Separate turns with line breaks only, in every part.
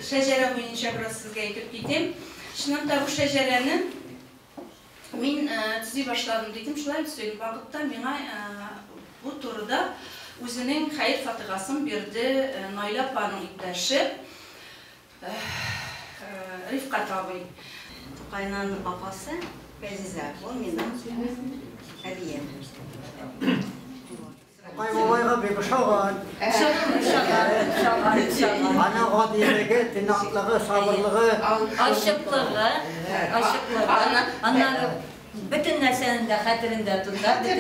шәҗәрә буенча бераз сезгә әйтеп китим. Чынында бу шәҗәрәне мин төзи башладым дидем. Шулай сөйләгән вакытта миңа бу турыда үзенең хәйр фатихасын бирде Найла апаның иптәше Рифкат абый.
Тукайның апасы Газиза, ул минем әбием.
Кайбалайга бик шаган. Ана гадилеге, тыйнаклыгы, сабырлыгы,
Ашыклыгы. Аннары bütün нәрсәне дә хәтерендә тота, bütün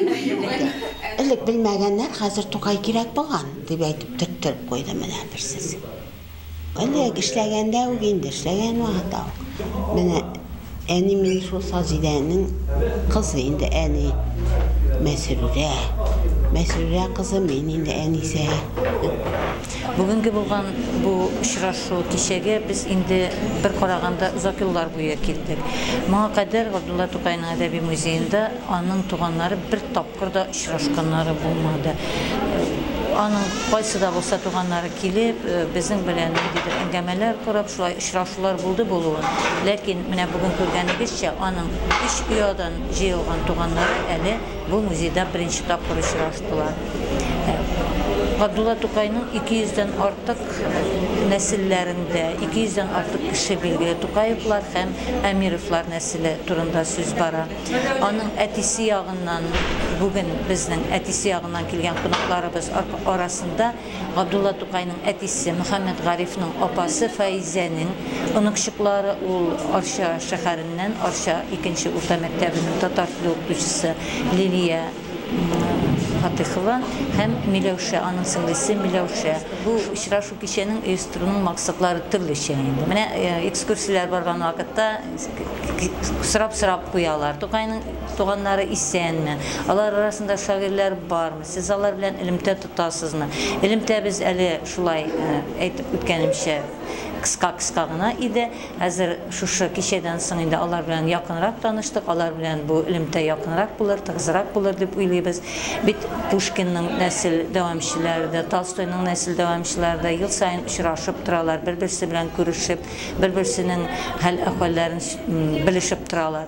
нәрсәне.
Элек белмәгәннәр хәзер Тукай кирәк булган дип әйтеп төрттереп куйды менә берсез. Элек эшләгәндә үк инде эшләгән вакытта. Менә әни мин шул Сазидәнең кызы инде әни Мәсрүрә кызы мин инде әнисе.
Бүгенге булган бу очрашу кичәгә без инде бер караганда узак еллар буе килдек. Моңа кадәр Габдулла Тукайның әдәби музеенда аның туганнары бер тапкыр да очрашканнары булмады. Аның кайсы да булса туганнары килеп, безнең белән ниндидер әңгәмәләр корып, шулай очрашулар булды булуын. Ләкин менә бүген күргәнегезчә, аның 3 уядан җыелган туганнары әле бу музейда беренче тапкыр очраштылар. Габдулла Тукайның 200-дән артык нәселләрендә 200-дән артык кеше билгеле Тукаевлар һәм Әмировлар нәселе турында сүз бара. Аның әтисе ягыннан, бүген безнең әтисе ягыннан килгән кунакларыбыз арасында Габдулла Тукайның әтисе Мөхәммәд Гарифның апасы Фәйзәнең оныкчыклары ул Арча шәһәреннән, Арча 2нче урта мәктәбенең татар теле укытучысы Лилия Фатихова һәм Миләүшә, аның сеңлесе Миләүшә. Бу очрашу кичәнең оештыруның максатлары төрлечә инде. Менә экскурсияләр барган вакытта сорап куялар. Тукайның туганнары исәнме? Алар арасында шагыйрьләр бармы? Сез алар белән элемтә тотасызмы? Элемтә без әле шулай әйтеп үткәнемчә кыска гына иде. Хәзер шушы кичәдән соң инде алар белән якынрак таныштык. Алар белән бу элемтә якынрак булыр, тыгызрак булыр дип уйлыйбыз. Бит Пушкинның нәсел дәвамчылары да, Толстойның нәсел дәвамчылары да ел сайын очрашып торалар, бер-берсе белән күрешеп, бер-берсенең хәл-әхвәлләрен белешеп торалар.